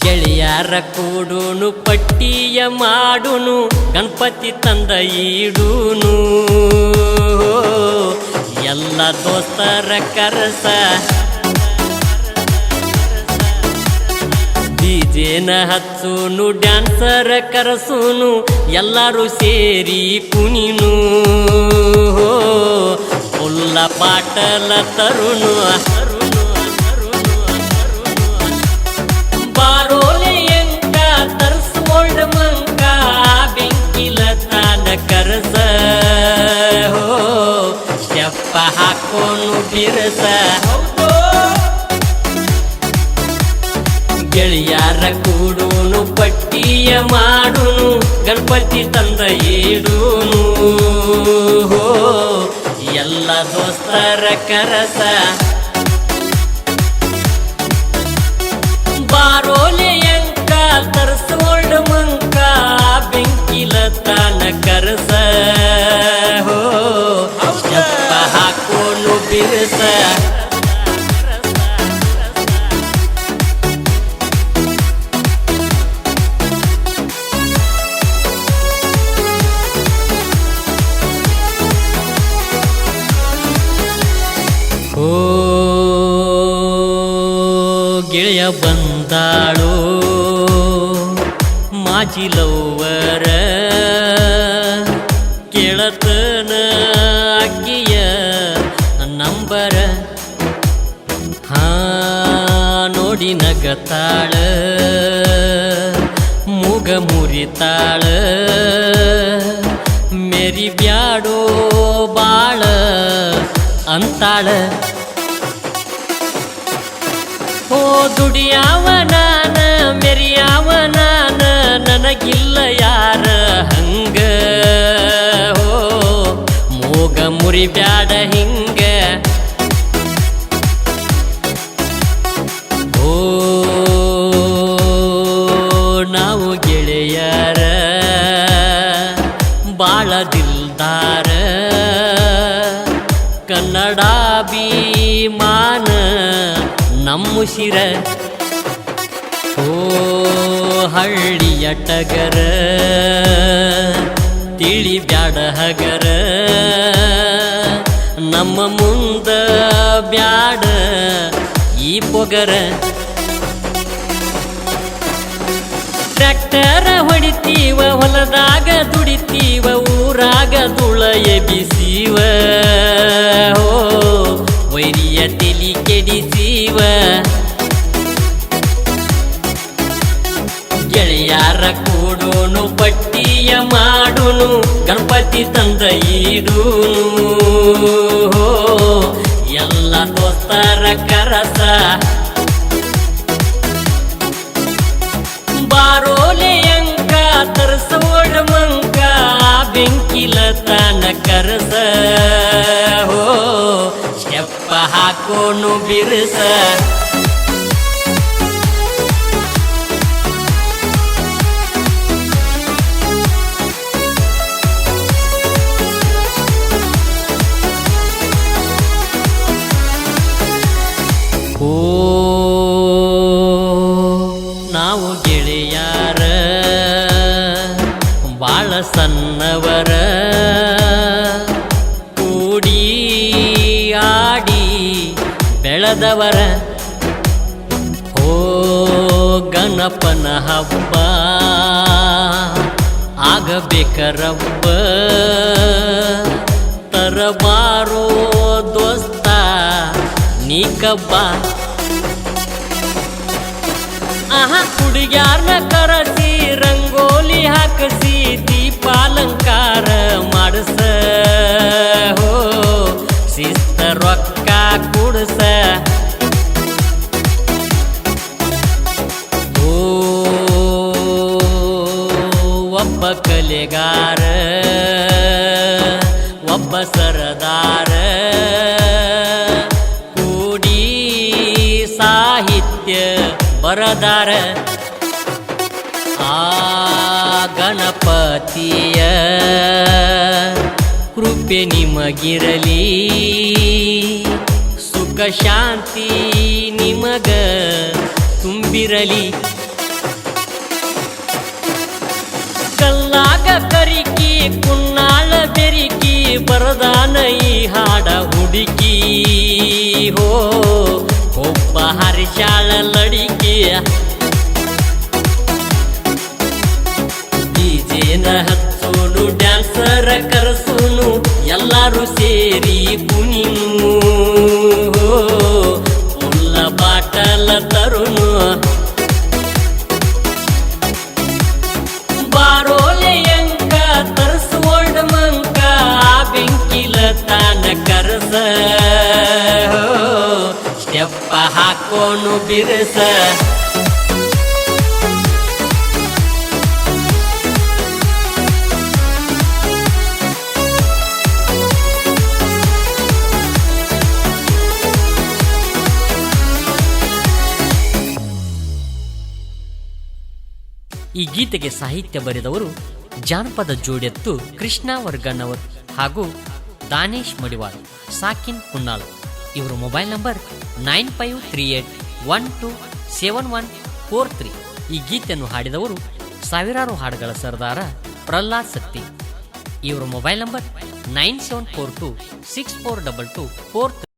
ಗೆಳೆಯಾರ ಕೂಡುನು ಪಟ್ಟಿಯ ಮಾಡುನು ಗಣಪತಿ ತಂದ ಈಡುನು ಎಲ್ಲ ದೋಸ್ತರ ಕರಸ ಡಿಜೆನ ಹಚ್ಚುನು ಡ್ಯಾನ್ಸರ ಕರಸುನು ಎಲ್ಲರೂ ಸೇರಿ ಕುಣಿನು ಫುಲ್ಲ ಬಾಟಲ ತರುನು ಬಾರೋಲೆ ಎಂಕ ತರ್ಸ್ಕೊಂಡ ಮಂಕ ಬೆಂಕಿಲ ತಾನ ಕರಸ ಸ್ಟೆಪ್ಪ ಹಾಕೋನು ಬಿರಸ ಗೆಳೆಯಾರ ಕೂಡುನು ಪಟ್ಟಿಯ ಮಾಡುನು ಗಣಪತಿ ತಂದ ಈಡುನು ಎಲ್ಲ ದೋಸ್ತರ ಕರಸ ಬಾರೋಲೆ ಎಂಕ ತರ್ಸ್ಕೊಂಡ ಮಂಕ ಬೆಂಕಿಲ ತಾನ ಕರಸ ಸ್ಟೆಪ್ಪ ಹಾಕೋನು ಬಿರಸ ಗೆಳೆಯ ಬಂದಾಳೋ ಮಾಜಿ ಲವ್ವರ ಕೇಳತನ ಅಕ್ಕಿಯ ನಂಬರ ನೋಡಿ ನಗತಾಳ ಮೂಗ ಮುರಿತಾಳ ಮೇರಿ ಬ್ಯಾಡೋ ಬಾಳ ಅಂತಾಳ ಓ ದುಡಿಯಾವ ನಾನ ಮೆರಿಯಾವ ನಾನ ನನಗಿಲ್ಲ ಯಾರ ಹಂಗ ಓ ಮೂಗ ಮುರಿ ಬ್ಯಾಡ ಹಿಂಗ ಓ ನಾವು ಗೆಳೆಯರ ಬಾಳ ದಿಲ್ದಾರ ಕನ್ನಡಾಭಿಮಾನ ನಮ್ಮ ಶಿರ ಓ ಹಳ್ಳಿಯ ಟಗರ ತಿಳಿ ಬ್ಯಾಡ ಹಗರ ನಮ್ಮ ಮುಂದ ಬ್ಯಾಡ ಈ ಪೊಗರ ಟ್ರ್ಯಾಕ್ಟರ ಹೊಡಿತೀವ ಹೊಲದಾಗ ದುಡಿತೀವ ಊರಾಗ ದುಳ ಎಬಿಸೀವ ಓ ವೈರಿಯ ತಿಳಿ ಕೆಡಿಸೀವ ಗೆಳೆಯಾರ ಕೂಡುನು ಪಟ್ಟಿಯ ಮಾಡುನು ಗಣಪತಿ ತಂದ ಈಡುನು ಎಲ್ಲ ದೋಸ್ತರ ಕರಸ ಬಾರೋಲೆ ಎಂಕ ತರ್ಸೋಡ ಮಂಕ ಬೆಂಕಿಲ ತಾನ ಕರಸ ಸ್ಟೆಪ್ಪ ಹಾಕೋನು ಬಿರಸ ಓ ನಾವು ಗೆಳೆಯಾರ ಬಾಳ ಸಣ್ಣವರ ಕೂಡಿ ಆಡಿ ಬೆಳೆದವರ ಓ ಗಣಪನ ಹಬ್ಬ ಆಗಬೇಕರಬ್ಬ ತರಬಾರೋ ದೋಸ್ತ ನೀ ಕಬ್ಬ ಹುಡುಗ್ಯಾರನ ಕರಸಿ ರಂಗೋಲಿ ಹಾಕಸಿ ದೀಪಾಲಂಕಾರ ಮಾಡಸ ಹೋ ಶಿಸ್ತ ರೊಕ್ಕ ಕುಡಸ ಓ ಒಬ್ಬ ಕಲೆಗಾರ ಒಬ್ಬ ಸರದಾರ ಕೂಡಿ ಸಾಹಿತ್ಯ ಬರದಾರ ಆ ಗಣಪತಿಯ ಕೃಪೆ ನಿಮಗಿರಲಿ ಸುಖ ಶಾಂತಿ ನಿಮಗ ತುಂಬ ತುಂಬಿರಲಿ. ಕಲ್ಲಾಗ ಕರಿಕಿ ಕುನ್ನಾಳ ಬೆರಿಕಿ ಬರದಾನ ಈ ಹಾಡ ಹುಡುಕಿ ಹೋ ಒಬ್ಬ ಹರಿಶಾಳ ಲಡಿಕಿ. ಡಿಜೆನ ಹಚ್ಚೋನು ಡ್ಯಾನ್ಸರ ಕರೆಸೋನು ಎಲ್ಲಾರು ಸೇರಿ ಕುಣಿನು ಫುಲ್ಲ ಬಾಟಲ ತರುನು. ಬಾರೋಲೆ ಅಂಕ ತರ್ಸೋಲ್ಡ ಮಂಕ ಬೆಂಕಿಲ ತಾನ ಕರಸ ಸ್ಟೆಪ್ಪ ಹಾಕೋನು ಬಿರಸ. ಈ ಗೀತೆಗೆ ಸಾಹಿತ್ಯ ಬರೆದವರು ಜಾನಪದ ಜೋಡೆತ್ತು ಕೃಷ್ಣ ವರ್ಗಣ್ಣವರ್ ಹಾಗೂ ದಾನೇಶ್ ಮಡಿವಾಳ್, ಸಾಕಿನ್ ಕುನ್ನಾಳ್. ಇವರ ಮೊಬೈಲ್ ನಂಬರ್ 9538127143. ಈ ಗೀತೆಯನ್ನು ಹಾಡಿದವರು ಸಾವಿರಾರು ಹಾಡುಗಳ ಸರ್ದಾರ ಪ್ರಹ್ಲಾದ್ ಸತ್ತಿ. ಇವರ ಮೊಬೈಲ್ ನಂಬರ್ 9742642243.